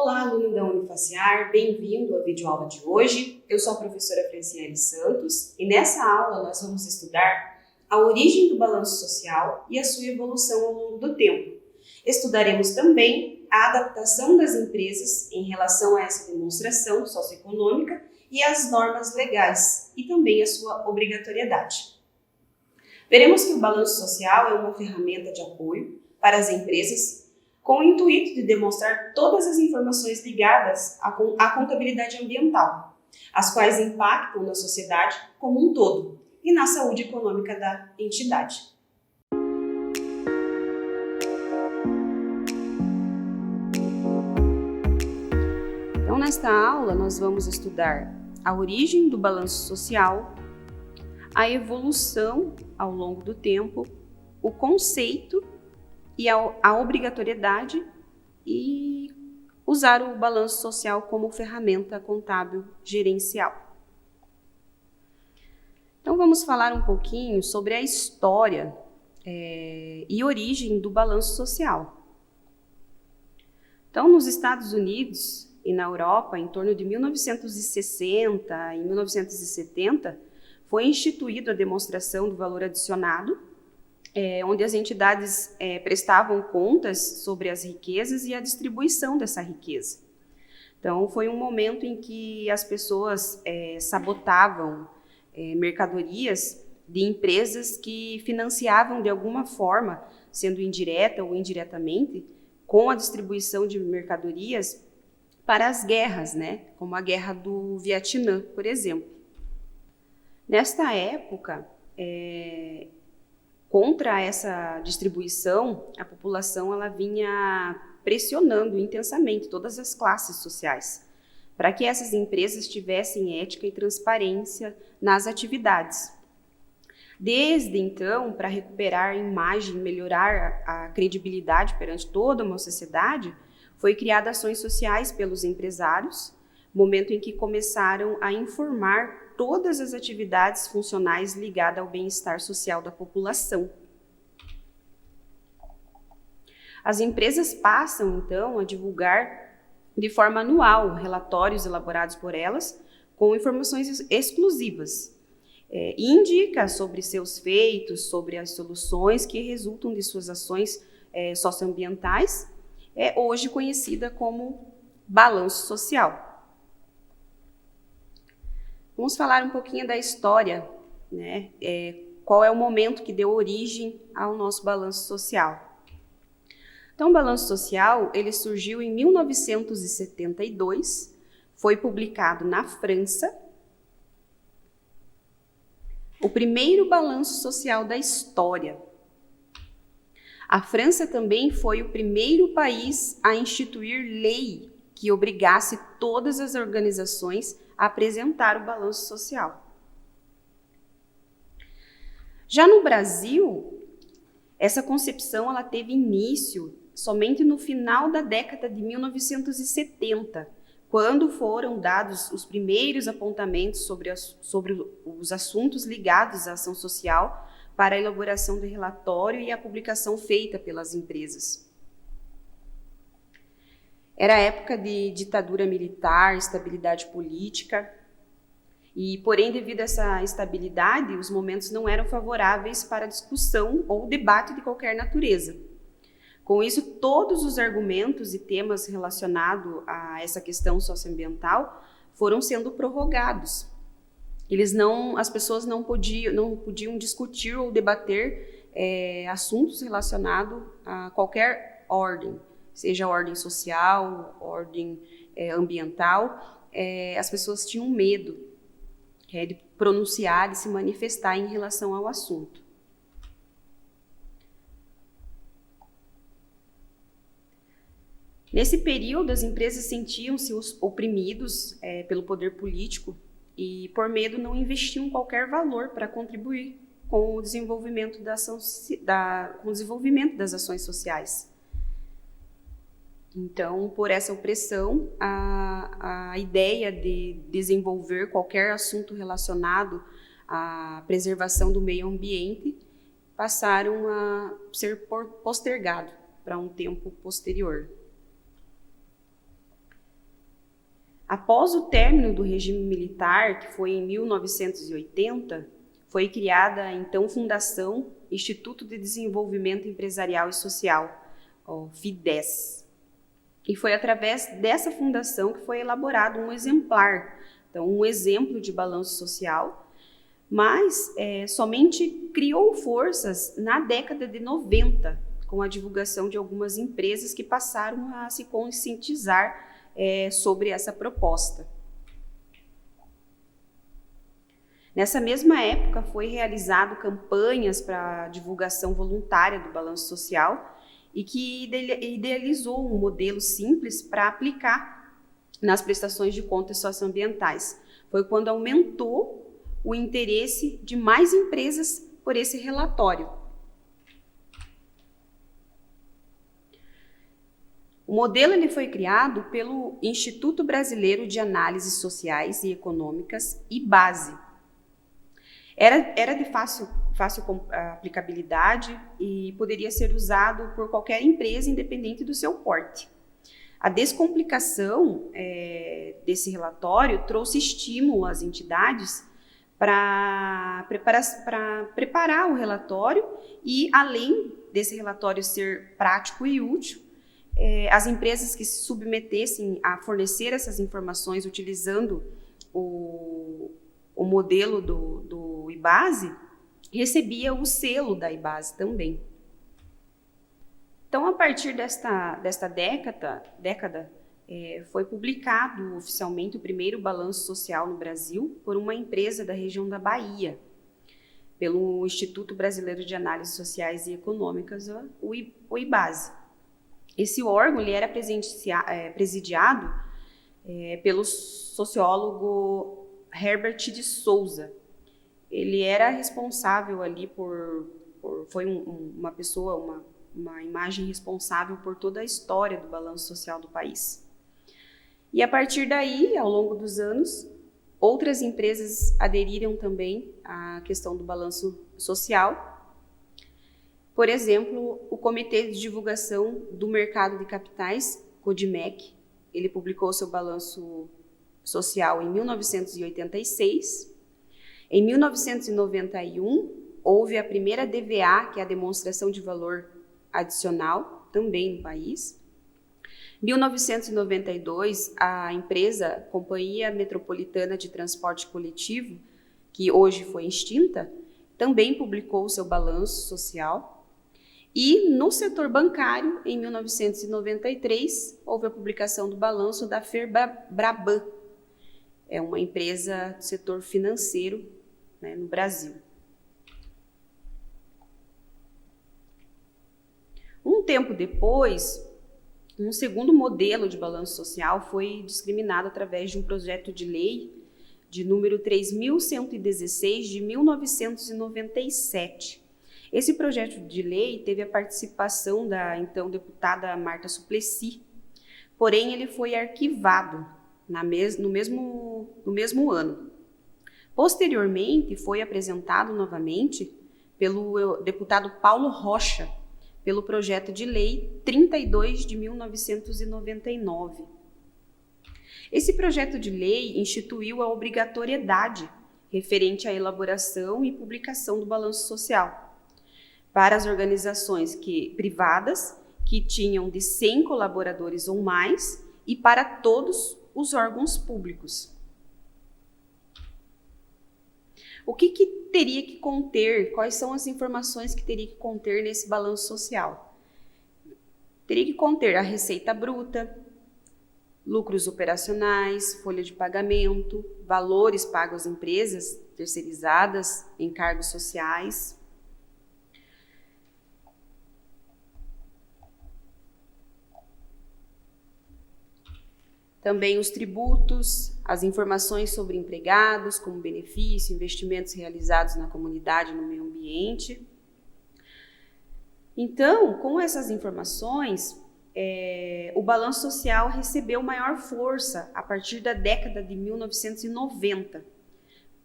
Olá, aluno da Unifaciar, bem-vindo à videoaula de hoje. Eu sou a professora Franciele Santos e nessa aula nós vamos estudar a origem do balanço social e a sua evolução ao longo do tempo. Estudaremos também a adaptação das empresas em relação a essa demonstração socioeconômica e as normas legais e também a sua obrigatoriedade. Veremos que o balanço social é uma ferramenta de apoio para as empresas com o intuito de demonstrar todas as informações ligadas à contabilidade ambiental, as quais impactam na sociedade como um todo e na saúde econômica da entidade. Então, nesta aula, nós vamos estudar a origem do balanço social, a evolução ao longo do tempo, o conceito e a obrigatoriedade e usar o balanço social como ferramenta contábil gerencial. Então vamos falar um pouquinho sobre a história e origem do balanço social. Então nos Estados Unidos e na Europa, em torno de 1960 e 1970, foi instituída a demonstração do valor adicionado, onde as entidades prestavam contas sobre as riquezas e a distribuição dessa riqueza. Então, foi um momento em que as pessoas sabotavam mercadorias de empresas que financiavam de alguma forma, sendo indireta ou indiretamente, com a distribuição de mercadorias para as guerras, como a guerra do Vietnã, por exemplo. Nesta época, contra essa distribuição, a população ela vinha pressionando intensamente todas as classes sociais para que essas empresas tivessem ética e transparência nas atividades. Desde então, para recuperar a imagem, melhorar a credibilidade perante toda uma sociedade, foi criada ações sociais pelos empresários, momento em que começaram a informar todas as atividades funcionais ligadas ao bem-estar social da população. As empresas passam, então, a divulgar de forma anual relatórios elaborados por elas com informações exclusivas e indica sobre seus feitos, sobre as soluções que resultam de suas ações socioambientais, hoje conhecida como balanço social. Vamos falar um pouquinho da história, qual é o momento que deu origem ao nosso balanço social. Então, o balanço social, ele surgiu em 1972, foi publicado na França, o primeiro balanço social da história. A França também foi o primeiro país a instituir lei que obrigasse todas as organizações a apresentar o balanço social. Já no Brasil, essa concepção ela teve início somente no final da década de 1970, quando foram dados os primeiros apontamentos sobre os assuntos ligados à ação social para a elaboração do relatório e a publicação feita pelas empresas. Era a época de ditadura militar, estabilidade política, e, porém, devido a essa instabilidade, os momentos não eram favoráveis para discussão ou debate de qualquer natureza. Com isso, todos os argumentos e temas relacionados a essa questão socioambiental foram sendo prorrogados. As pessoas não podiam discutir ou debater assuntos relacionados a qualquer ordem, seja ordem social, ordem ambiental. As pessoas tinham medo de pronunciar, de se manifestar em relação ao assunto. Nesse período, as empresas sentiam-se oprimidos pelo poder político e, por medo, não investiam qualquer valor para contribuir com o desenvolvimento das ações sociais. Então, por essa opressão, a ideia de desenvolver qualquer assunto relacionado à preservação do meio ambiente passaram a ser postergado para um tempo posterior. Após o término do regime militar, que foi em 1980, foi criada a então Fundação Instituto de Desenvolvimento Empresarial e Social, o FIDES. E foi através dessa fundação que foi elaborado um exemplar, então um exemplo de balanço social, mas somente criou forças na década de 90, com a divulgação de algumas empresas que passaram a se conscientizar sobre essa proposta. Nessa mesma época, foi realizado campanhas para divulgação voluntária do balanço social e que idealizou um modelo simples para aplicar nas prestações de contas socioambientais. Foi quando aumentou o interesse de mais empresas por esse relatório. O modelo ele foi criado pelo Instituto Brasileiro de Análises Sociais e Econômicas, IBASE. Era de fácil aplicabilidade e poderia ser usado por qualquer empresa, independente do seu porte. A descomplicação desse relatório trouxe estímulo às entidades para preparar o relatório e, além desse relatório ser prático e útil, as empresas que se submetessem a fornecer essas informações utilizando o modelo do IBASE, recebia o selo da IBASE também. Então, a partir desta década, foi publicado oficialmente o primeiro balanço social no Brasil por uma empresa da região da Bahia, pelo Instituto Brasileiro de Análises Sociais e Econômicas, o IBASE. Esse órgão ele era presidiado pelo sociólogo Herbert de Souza. Ele era responsável ali foi uma pessoa, uma imagem responsável por toda a história do balanço social do país. E a partir daí, ao longo dos anos, outras empresas aderiram também à questão do balanço social. Por exemplo, o Comitê de Divulgação do Mercado de Capitais, CODIMEC, ele publicou seu balanço social em 1986. Em 1991, houve a primeira DVA, que é a Demonstração de Valor Adicional, também no país. Em 1992, a empresa Companhia Metropolitana de Transporte Coletivo, que hoje foi extinta, também publicou o seu balanço social. E no setor bancário, em 1993, houve a publicação do balanço da Febraban, é uma empresa do setor financeiro, né, no Brasil. Um tempo depois, um segundo modelo de balanço social foi discriminado através de um projeto de lei de número 3.116 de 1997. Esse projeto de lei teve a participação da então deputada Marta Suplicy, porém ele foi arquivado no mesmo ano. Posteriormente, foi apresentado novamente pelo deputado Paulo Rocha, pelo projeto de lei 32 de 1999. Esse projeto de lei instituiu a obrigatoriedade referente à elaboração e publicação do balanço social para as organizações privadas que tinham de 100 colaboradores ou mais e para todos os órgãos públicos. O que teria que conter? Quais são as informações que teria que conter nesse balanço social? Teria que conter a receita bruta, lucros operacionais, folha de pagamento, valores pagos às empresas terceirizadas, encargos sociais. Também os tributos, as informações sobre empregados, como benefício, investimentos realizados na comunidade e no meio ambiente. Então, com essas informações, o balanço social recebeu maior força a partir da década de 1990,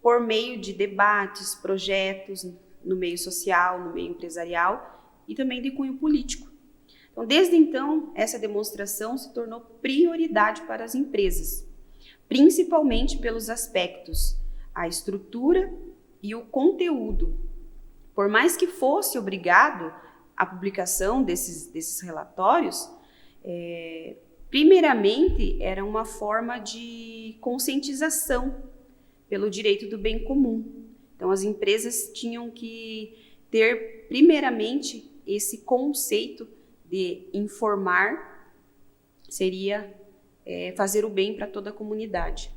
por meio de debates, projetos no meio social, no meio empresarial e também de cunho político. Então, desde então, essa demonstração se tornou prioridade para as empresas, principalmente pelos aspectos a estrutura e o conteúdo. Por mais que fosse obrigado a publicação desses relatórios, primeiramente era uma forma de conscientização pelo direito do bem comum. Então, as empresas tinham que ter, primeiramente, esse conceito de informar seria fazer o bem para toda a comunidade.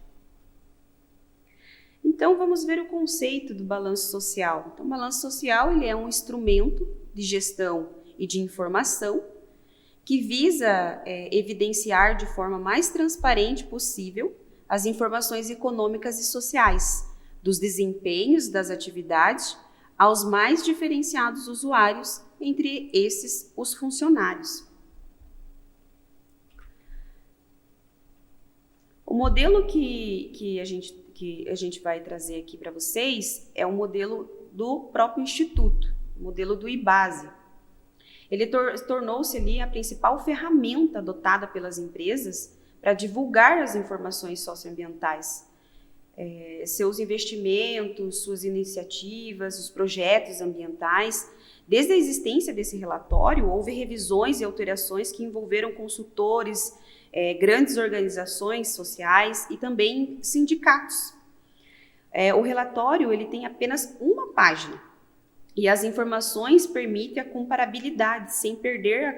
Então, vamos ver o conceito do balanço social. Então, o balanço social ele é um instrumento de gestão e de informação que visa evidenciar de forma mais transparente possível as informações econômicas e sociais dos desempenhos das atividades aos mais diferenciados usuários, entre esses os funcionários. O modelo que a gente vai trazer aqui para vocês é o modelo do próprio Instituto, o modelo do IBASE. Ele tornou-se ali a principal ferramenta adotada pelas empresas para divulgar as informações socioambientais, seus investimentos, suas iniciativas, os projetos ambientais. Desde a existência desse relatório, houve revisões e alterações que envolveram consultores, grandes organizações sociais e também sindicatos. O relatório ele tem apenas uma página e as informações permitem a comparabilidade sem perder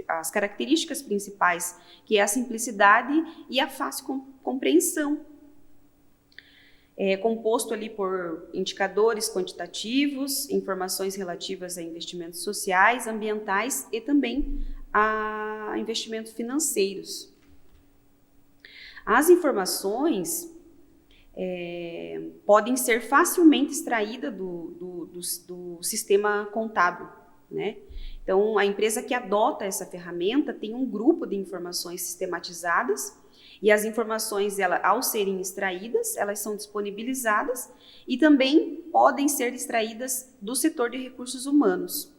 as características principais, que é a simplicidade e a fácil compreensão. É composto ali por indicadores quantitativos, informações relativas a investimentos sociais, ambientais e também a investimentos financeiros. As informações podem ser facilmente extraídas do sistema contábil, né? Então, a empresa que adota essa ferramenta tem um grupo de informações sistematizadas e as informações, ao serem extraídas, elas são disponibilizadas e também podem ser extraídas do setor de recursos humanos.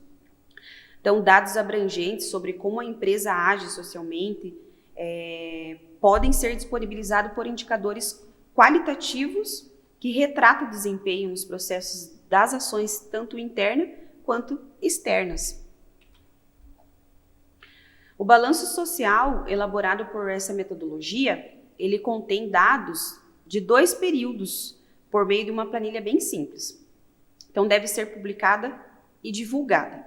Então, dados abrangentes sobre como a empresa age socialmente podem ser disponibilizados por indicadores qualitativos que retratam o desempenho nos processos das ações tanto internas quanto externas. O balanço social, elaborado por essa metodologia, ele contém dados de 2 períodos por meio de uma planilha bem simples. Então, deve ser publicada e divulgada.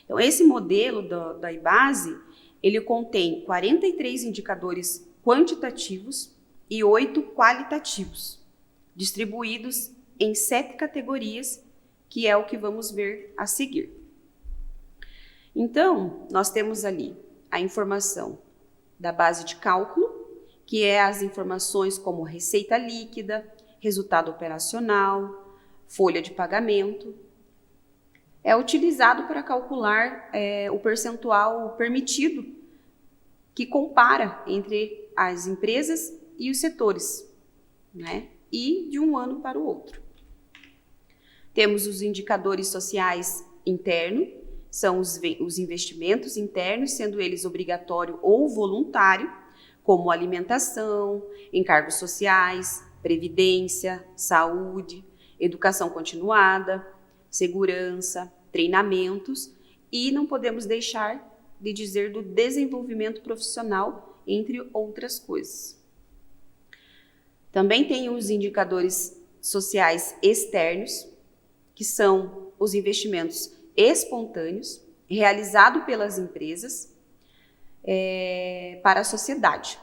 Então, esse modelo da IBASE, ele contém 43 indicadores quantitativos e 8 qualitativos, distribuídos em 7 categorias, que é o que vamos ver a seguir. Então, nós temos ali a informação da base de cálculo, que é as informações como receita líquida, resultado operacional, folha de pagamento. É utilizado para calcular o percentual permitido que compara entre as empresas e os setores, né? E de um ano para o outro. Temos os indicadores sociais internos, são os investimentos internos, sendo eles obrigatório ou voluntário, como alimentação, encargos sociais, previdência, saúde, educação continuada, segurança, treinamentos, e não podemos deixar de dizer do desenvolvimento profissional, entre outras coisas. Também tem os indicadores sociais externos, que são os investimentos espontâneos, realizados pelas empresas para a sociedade.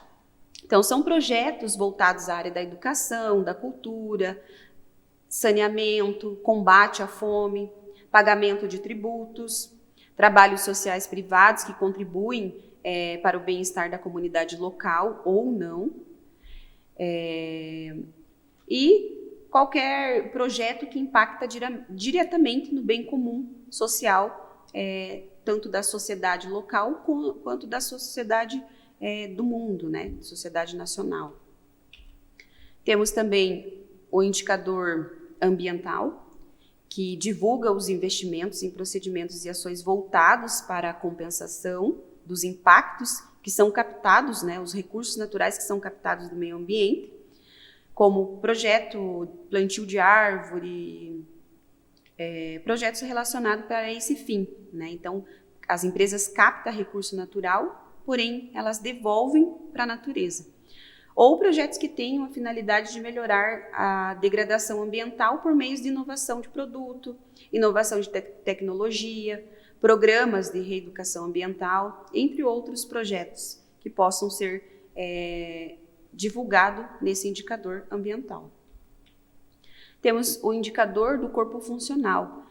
Então, são projetos voltados à área da educação, da cultura, saneamento, combate à fome, pagamento de tributos, trabalhos sociais privados que contribuem para o bem-estar da comunidade local ou não, e qualquer projeto que impacta diretamente no bem comum social, tanto da sociedade local quanto da sociedade do mundo, né? Sociedade nacional. Temos também o indicador ambiental, que divulga os investimentos em procedimentos e ações voltados para a compensação dos impactos que são captados, né, os recursos naturais que são captados do meio ambiente, como projeto plantio de árvore, projetos relacionados para esse fim, né? Então, as empresas captam recurso natural, porém, elas devolvem para a natureza. Ou projetos que tenham a finalidade de melhorar a degradação ambiental por meio de inovação de produto, inovação de tecnologia, programas de reeducação ambiental, entre outros projetos que possam ser divulgados nesse indicador ambiental. Temos o indicador do corpo funcional.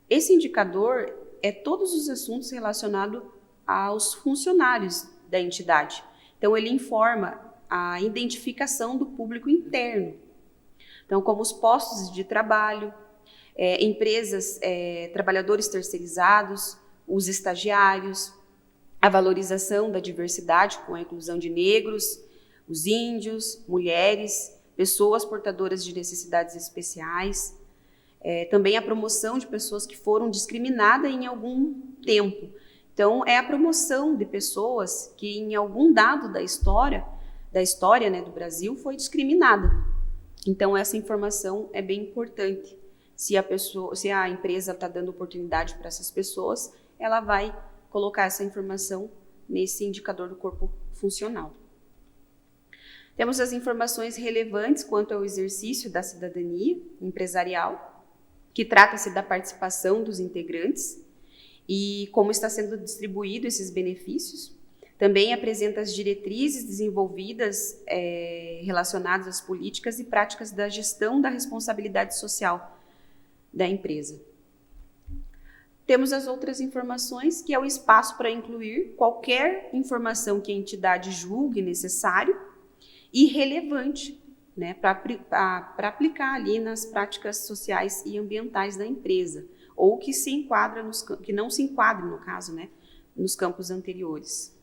Esse indicador é todos os assuntos relacionados aos funcionários da entidade. Então, ele informa a identificação do público interno. Então, como os postos de trabalho, empresas, trabalhadores terceirizados, os estagiários, a valorização da diversidade com a inclusão de negros, os índios, mulheres, pessoas portadoras de necessidades especiais, também a promoção de pessoas que foram discriminadas em algum tempo. Então, é a promoção de pessoas que em algum dado da história, né, do Brasil, foi discriminada. Então, essa informação é bem importante. Se a empresa está dando oportunidade para essas pessoas, ela vai colocar essa informação nesse indicador do corpo funcional. Temos as informações relevantes quanto ao exercício da cidadania empresarial, que trata-se da participação dos integrantes e como está sendo distribuído esses benefícios. Também apresenta as diretrizes desenvolvidas relacionadas às políticas e práticas da gestão da responsabilidade social da empresa. Temos as outras informações, que é o espaço para incluir qualquer informação que a entidade julgue necessário e relevante, né, para aplicar ali nas práticas sociais e ambientais da empresa, ou que não se enquadre, no caso, né, nos campos anteriores.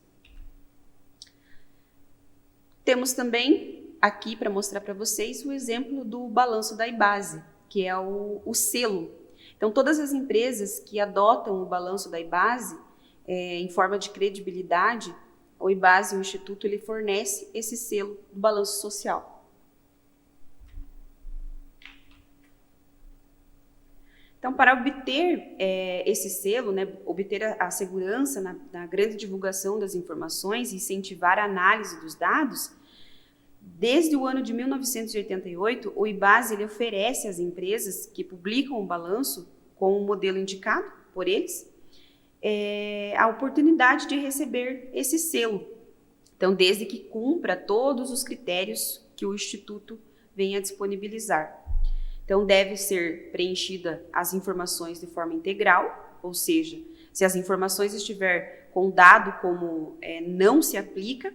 Temos também aqui para mostrar para vocês o exemplo do balanço da IBASE, que é o selo. Então, todas as empresas que adotam o balanço da IBASE em forma de credibilidade, o IBASE, o Instituto, ele fornece esse selo do balanço social. Então, para obter esse selo, né, obter a segurança na grande divulgação das informações e incentivar a análise dos dados, desde o ano de 1988, o IBASE ele oferece às empresas que publicam o balanço com o modelo indicado por eles, a oportunidade de receber esse selo. Então, desde que cumpra todos os critérios que o Instituto venha a disponibilizar. Então, deve ser preenchida as informações de forma integral, ou seja, se as informações estiver com dado como não se aplica,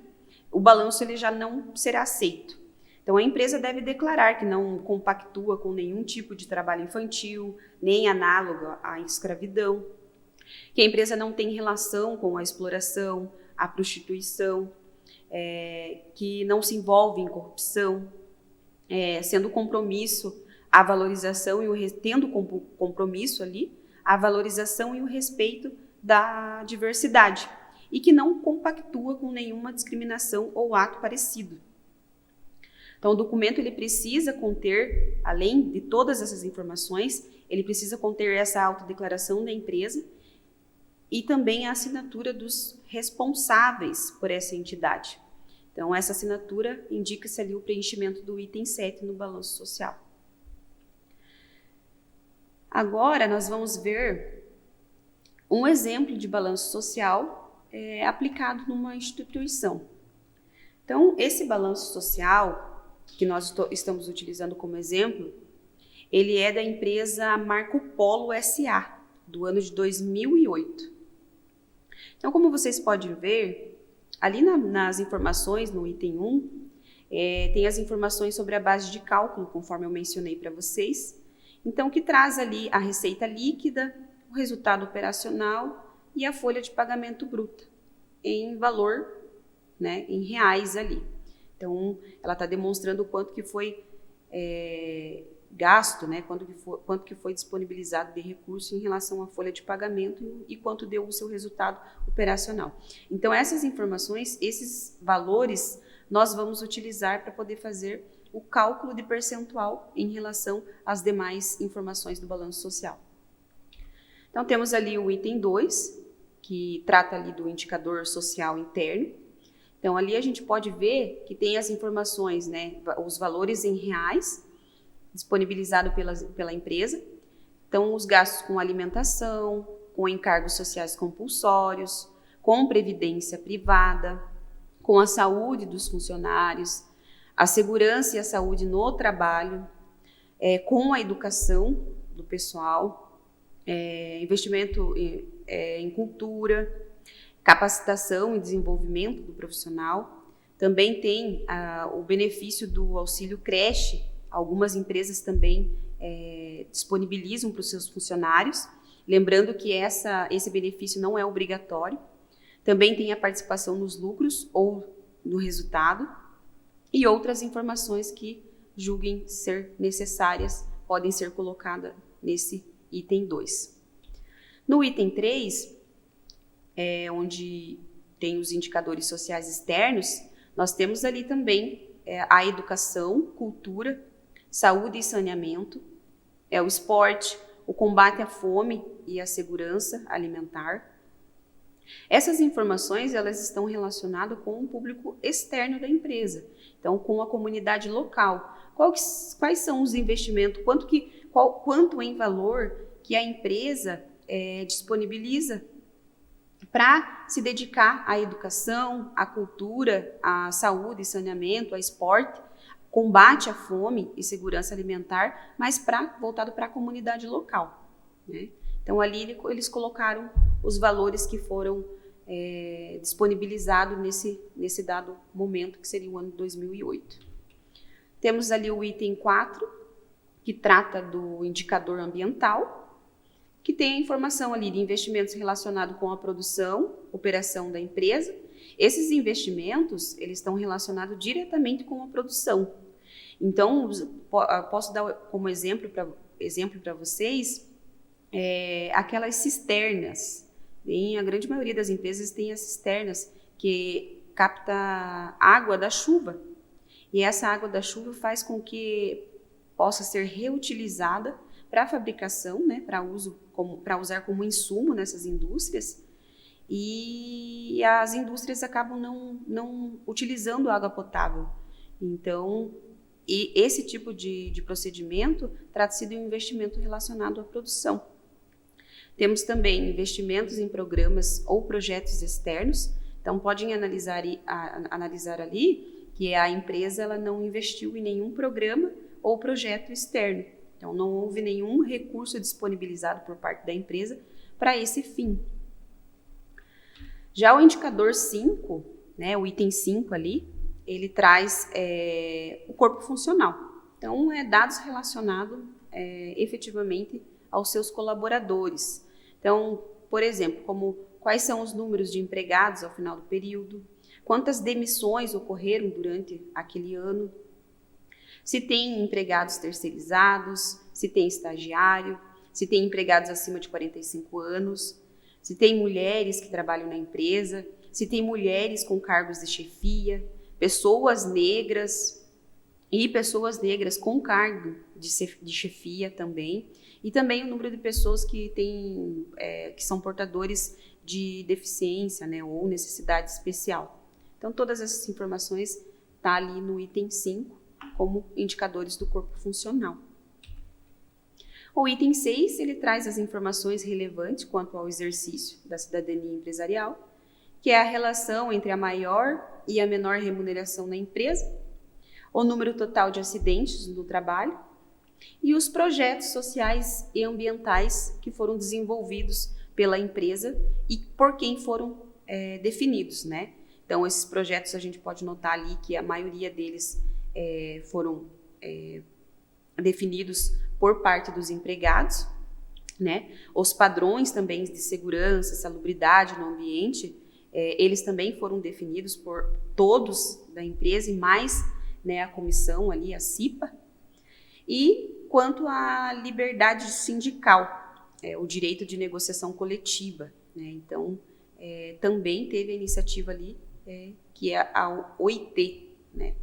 o balanço ele já não será aceito. Então, a empresa deve declarar que não compactua com nenhum tipo de trabalho infantil, nem análogo à escravidão, que a empresa não tem relação com a exploração, a prostituição, que não se envolve em corrupção, sendo compromisso a valorização tendo como compromisso ali a valorização e o respeito da diversidade e que não compactua com nenhuma discriminação ou ato parecido. Então, o documento ele precisa conter, além de todas essas informações, ele precisa conter essa autodeclaração da empresa e também a assinatura dos responsáveis por essa entidade. Então, essa assinatura indica-se ali o preenchimento do item 7 no balanço social. Agora, nós vamos ver um exemplo de balanço social aplicado numa instituição. Então, esse balanço social, que nós estamos utilizando como exemplo, ele é da empresa Marco Polo S.A., do ano de 2008. Então, como vocês podem ver, ali nas informações, no item 1, tem as informações sobre a base de cálculo, conforme eu mencionei para vocês. Então, que traz ali a receita líquida, o resultado operacional e a folha de pagamento bruta, em valor, né, em reais ali. Então, ela está demonstrando o quanto que foi gasto, né, quanto que foi disponibilizado de recurso em relação à folha de pagamento e quanto deu o seu resultado operacional. Então, essas informações, esses valores, nós vamos utilizar para poder fazer o cálculo de percentual em relação às demais informações do balanço social. Então, temos ali o item 2, que trata ali do indicador social interno. Então, ali a gente pode ver que tem as informações, né, os valores em reais, disponibilizado pela empresa. Então, os gastos com alimentação, com encargos sociais compulsórios, com previdência privada, com a saúde dos funcionários, a segurança e a saúde no trabalho, com a educação do pessoal, investimento em cultura, capacitação e desenvolvimento do profissional. Também tem o benefício do auxílio creche. Algumas empresas também disponibilizam para os seus funcionários, lembrando que esse benefício não é obrigatório. Também tem a participação nos lucros ou no resultado e outras informações que julguem ser necessárias podem ser colocadas nesse item 2. No item 3, onde tem os indicadores sociais externos, nós temos ali também a educação, cultura, saúde e saneamento, o esporte, o combate à fome e à segurança alimentar. Essas informações, elas estão relacionadas com o público externo da empresa, então com a comunidade local. Quais são os investimentos, quanto em valor que a empresa disponibiliza para se dedicar à educação, à cultura, à saúde e saneamento, ao esporte, combate à fome e segurança alimentar, mas voltado para a comunidade local, né? Então, ali eles colocaram os valores que foram disponibilizados nesse dado momento, que seria o ano de 2008. Temos ali o item 4, que trata do indicador ambiental, que tem a informação ali de investimentos relacionados com a produção, operação da empresa. Esses investimentos, eles estão relacionados diretamente com a produção. Então, posso dar como exemplo para vocês aquelas cisternas. A grande maioria das empresas tem as cisternas que capta água da chuva. E essa água da chuva faz com que possa ser reutilizada para a fabricação, né, para usar como insumo nessas indústrias. E as indústrias acabam não utilizando água potável. Então, esse tipo de procedimento trata-se de um investimento relacionado à produção. Temos também investimentos em programas ou projetos externos. Então, podem analisar ali que a empresa ela não investiu em nenhum programa ou projeto externo. Então, não houve nenhum recurso disponibilizado por parte da empresa para esse fim. Já o indicador 5, né, o item 5 ali, ele traz o corpo funcional. Então, dados relacionados efetivamente aos seus colaboradores. Então, por exemplo, quais são os números de empregados ao final do período, quantas demissões ocorreram durante aquele ano, se tem empregados terceirizados, se tem estagiário, se tem empregados acima de 45 anos, se tem mulheres que trabalham na empresa, se tem mulheres com cargos de chefia, pessoas negras e pessoas negras com cargo de chefia também, e também o número de pessoas que são portadores de deficiência, né, ou necessidade especial. Então, todas essas informações estão ali no item 5, como indicadores do corpo funcional. O item 6, ele traz as informações relevantes quanto ao exercício da cidadania empresarial, que é a relação entre a maior e a menor remuneração na empresa, o número total de acidentes no trabalho e os projetos sociais e ambientais que foram desenvolvidos pela empresa e por quem foram definidos, né? Então, esses projetos a gente pode notar ali que a maioria deles foram definidos por parte dos empregados, né? Os padrões também de segurança, salubridade no ambiente, eles também foram definidos por todos da empresa e mais, né, a comissão ali, a CIPA. E quanto à liberdade sindical, o direito de negociação coletiva, né? Então, também teve a iniciativa ali, que é a OIT, né?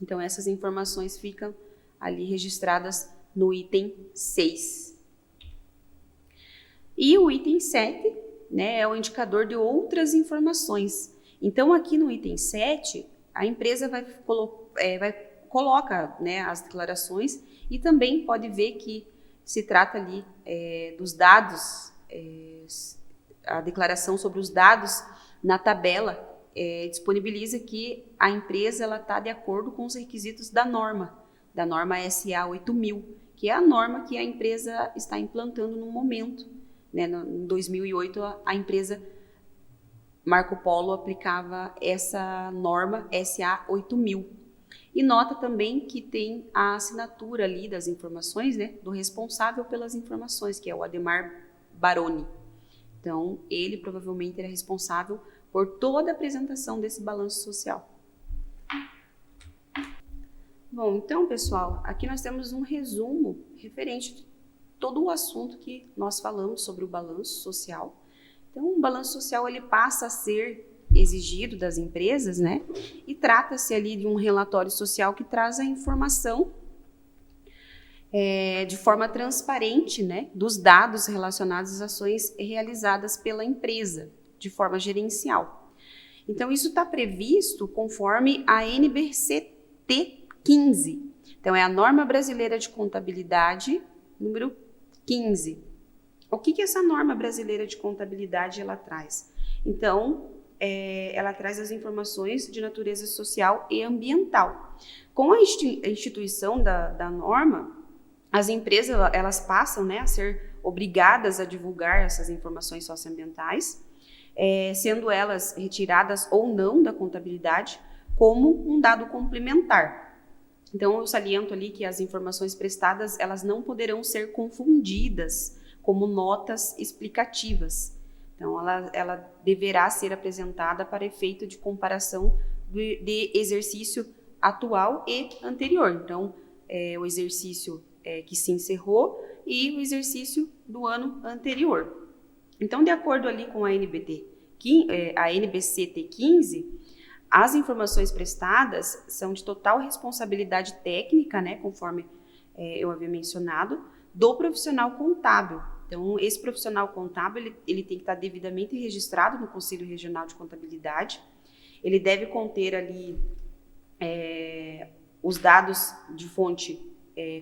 Então, essas informações ficam ali registradas no item 6. E o item 7, né, é o indicador de outras informações. Então, aqui no item 7, a empresa coloca, né, as declarações e também pode ver que se trata ali dos dados, a declaração sobre os dados na tabela disponibiliza que a empresa está de acordo com os requisitos da norma SA 8000, que é a norma que a empresa está implantando no momento. Né? Em 2008, a empresa Marco Polo aplicava essa norma SA 8000. E nota também que tem a assinatura ali das informações, né, do responsável pelas informações, que é o Ademar Baroni. Então, ele provavelmente era responsável por toda a apresentação desse balanço social. Bom, então, pessoal, aqui nós temos um resumo referente de todo o assunto que nós falamos sobre o balanço social. Então, o balanço social ele passa a ser exigido das empresas, né? E trata-se ali de um relatório social que traz a informação de forma transparente, né, dos dados relacionados às ações realizadas pela empresa, de forma gerencial. Então, isso está previsto conforme a NBCT 15. Então, é a Norma Brasileira de Contabilidade, número 15. O que essa Norma Brasileira de Contabilidade ela traz? Então, ela traz as informações de natureza social e ambiental. Com a instituição da norma, as empresas elas passam, né, a ser obrigadas a divulgar essas informações socioambientais, sendo elas retiradas ou não da contabilidade como um dado complementar. Então, eu saliento ali que as informações prestadas elas não poderão ser confundidas como notas explicativas. Então, ela deverá ser apresentada para efeito de comparação de exercício atual e anterior. Então, o exercício que se encerrou e o exercício do ano anterior. Então, de acordo ali com a NBCT 15, as informações prestadas são de total responsabilidade técnica, né, conforme eu havia mencionado, do profissional contábil. Então, esse profissional contábil, ele tem que estar devidamente registrado no Conselho Regional de Contabilidade. Ele deve conter ali os dados de fonte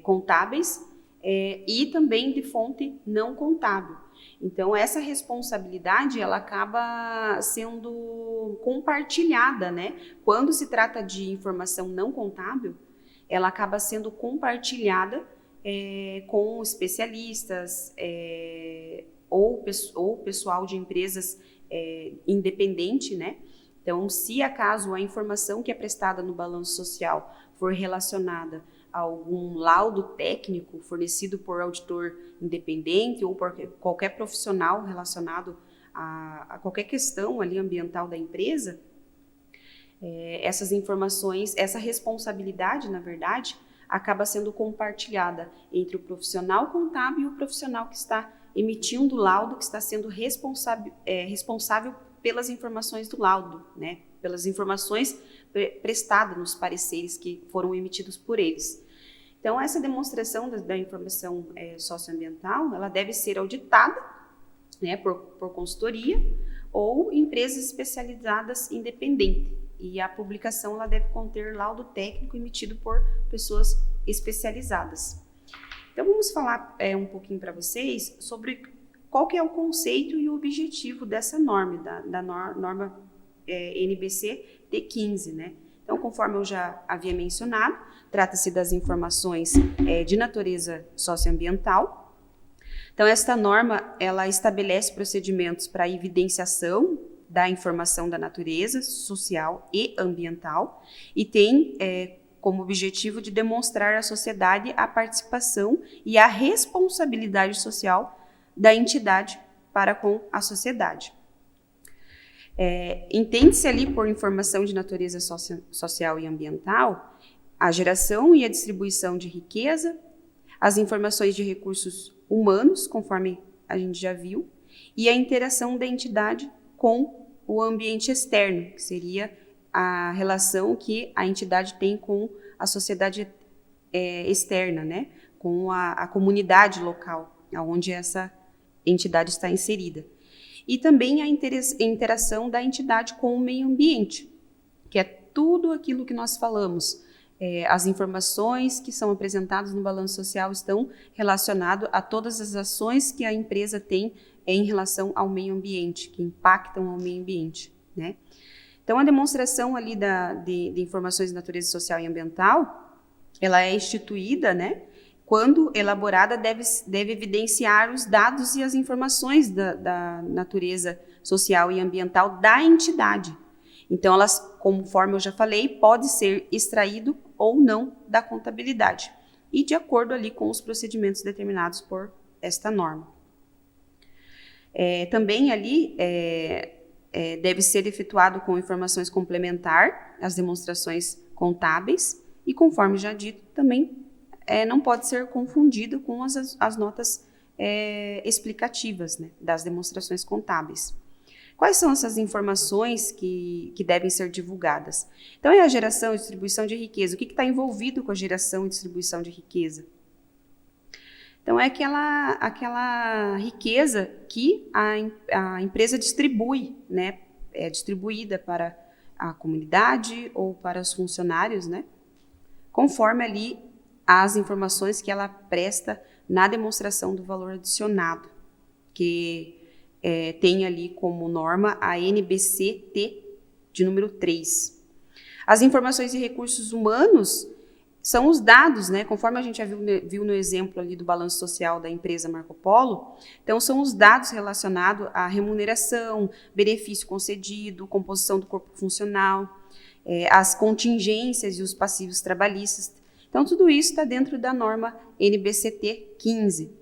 contábeis e também de fonte não contábil. Então, essa responsabilidade, ela acaba sendo compartilhada, né? Quando se trata de informação não contábil, ela acaba sendo compartilhada com especialistas ou pessoal de empresas independente, né? Então, se acaso a informação que é prestada no balanço social for relacionada a algum laudo técnico fornecido por auditor independente ou por qualquer profissional relacionado a qualquer questão ali ambiental da empresa, essas informações, essa responsabilidade, na verdade, acaba sendo compartilhada entre o profissional contábil e o profissional que está emitindo o laudo, que está sendo responsável pelas informações do laudo, né? Pelas informações prestadas nos pareceres que foram emitidos por eles. Então, essa demonstração da informação socioambiental, ela deve ser auditada, né, por consultoria ou empresas especializadas independentes. E a publicação ela deve conter laudo técnico emitido por pessoas especializadas. Então, vamos falar um pouquinho para vocês sobre qual que é o conceito e o objetivo dessa norma, da norma NBCT 15, né? Então, conforme eu já havia mencionado, trata-se das informações de natureza socioambiental. Então, esta norma, ela estabelece procedimentos para a evidenciação da informação da natureza social e ambiental e tem como objetivo de demonstrar à sociedade a participação e a responsabilidade social da entidade para com a sociedade. Entende-se ali por informação de natureza social e ambiental a geração e a distribuição de riqueza, as informações de recursos humanos, conforme a gente já viu, e a interação da entidade com o ambiente externo, que seria a relação que a entidade tem com a sociedade externa, né? Com a comunidade local, onde essa entidade está inserida. E também a interação da entidade com o meio ambiente, que é tudo aquilo que nós falamos. As informações que são apresentadas no balanço social estão relacionadas a todas as ações que a empresa tem em relação ao meio ambiente, que impactam ao meio ambiente, né? Então, a demonstração ali de informações de natureza social e ambiental, ela é instituída, né? Quando elaborada, deve evidenciar os dados e as informações da natureza social e ambiental da entidade. Então, elas, conforme eu já falei, pode ser extraído ou não da contabilidade, e de acordo ali com os procedimentos determinados por esta norma. Também ali deve ser efetuado com informações complementar às demonstrações contábeis, e conforme já dito, também não pode ser confundido com as notas explicativas, né, das demonstrações contábeis. Quais são essas informações que devem ser divulgadas? Então, é a geração e distribuição de riqueza. O que está envolvido com a geração e distribuição de riqueza? Então, é aquela riqueza que a empresa distribui, né? É distribuída para a comunidade ou para os funcionários, né? Conforme ali as informações que ela presta na demonstração do valor adicionado, que tem ali como norma a NBC-T de número 3. As informações de recursos humanos são os dados, né? Conforme a gente já viu no exemplo ali do balanço social da empresa Marco Polo, então são os dados relacionados à remuneração, benefício concedido, composição do corpo funcional, as contingências e os passivos trabalhistas. Então, tudo isso está dentro da norma NBC-T 15.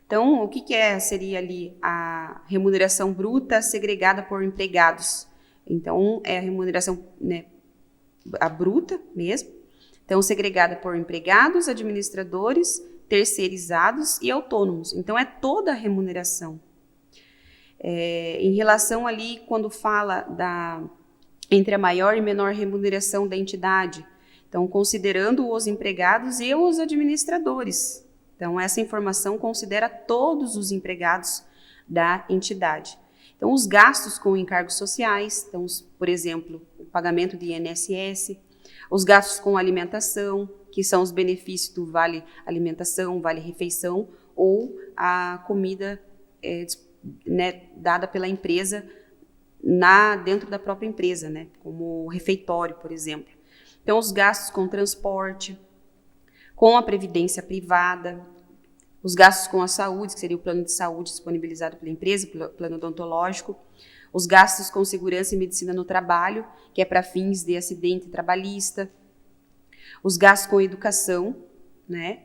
Então, o que seria ali a remuneração bruta segregada por empregados? Então, é a remuneração, né, a bruta mesmo. Então, segregada por empregados, administradores, terceirizados e autônomos. Então, é toda a remuneração. Em relação ali, quando fala entre a maior e menor remuneração da entidade, então, considerando os empregados e os administradores. Então, essa informação considera todos os empregados da entidade. Então, os gastos com encargos sociais, então, por exemplo, o pagamento de INSS, os gastos com alimentação, que são os benefícios do Vale Alimentação, Vale Refeição, ou a comida né, dada pela empresa dentro da própria empresa, né, como refeitório, por exemplo. Então, os gastos com transporte, com a previdência privada, os gastos com a saúde, que seria o plano de saúde disponibilizado pela empresa, plano odontológico, os gastos com segurança e medicina no trabalho, que é para fins de acidente trabalhista, os gastos com educação, né?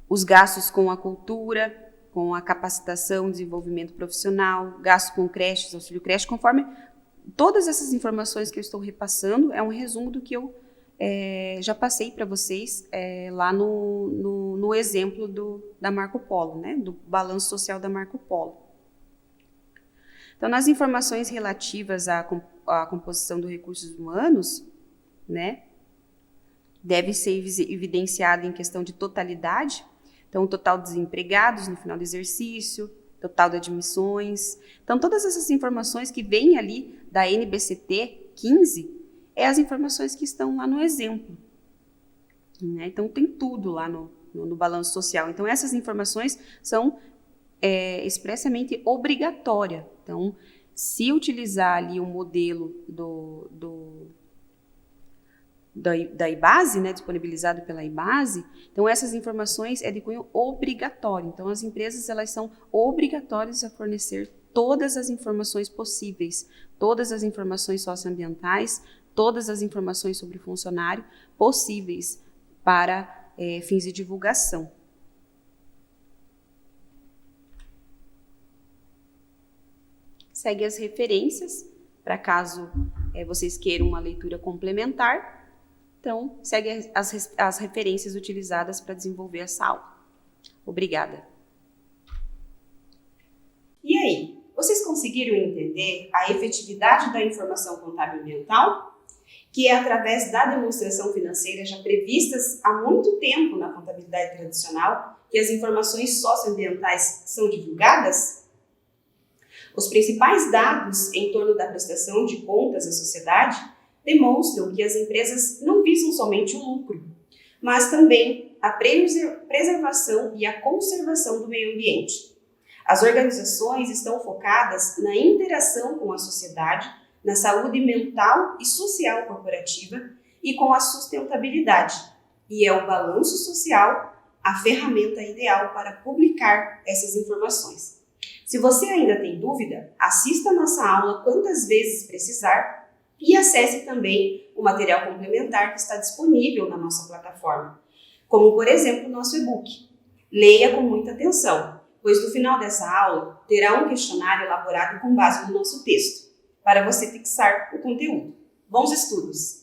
Os gastos com a cultura, com a capacitação, desenvolvimento profissional, gastos com creches, auxílio creche, conforme todas essas informações que eu estou repassando, é um resumo do que eu já passei para vocês lá no exemplo da Marco Polo, né? Do balanço social da Marco Polo. Então, nas informações relativas à composição dos recursos humanos, né, deve ser evidenciado em questão de totalidade, então, o total de desempregados no final do exercício, total de admissões. Então, todas essas informações que vêm ali da NBC-T 15, as informações que estão lá no exemplo, né? Então, tem tudo lá no balanço social. Então, essas informações são expressamente obrigatórias. Então, se utilizar ali o modelo da IBASE, né, disponibilizado pela IBASE, então essas informações de cunho obrigatório. Então, as empresas elas são obrigatórias a fornecer todas as informações possíveis, todas as informações socioambientais, todas as informações sobre o funcionário possíveis para fins de divulgação. Segue as referências, para caso vocês queiram uma leitura complementar. Então, segue as referências utilizadas para desenvolver essa aula. Obrigada. E aí, vocês conseguiram entender a efetividade da informação contábil ambiental? Que é através da demonstração financeira já previstas há muito tempo na contabilidade tradicional que as informações socioambientais são divulgadas? Os principais dados em torno da prestação de contas à sociedade demonstram que as empresas não visam somente o lucro, mas também a preservação e a conservação do meio ambiente. As organizações estão focadas na interação com a sociedade, na saúde mental e social corporativa e com a sustentabilidade. E é o balanço social a ferramenta ideal para publicar essas informações. Se você ainda tem dúvida, assista a nossa aula quantas vezes precisar e acesse também o material complementar que está disponível na nossa plataforma, como, por exemplo, o nosso e-book. Leia com muita atenção, pois no final dessa aula terá um questionário elaborado com base no nosso texto, para você fixar o conteúdo. Bons estudos!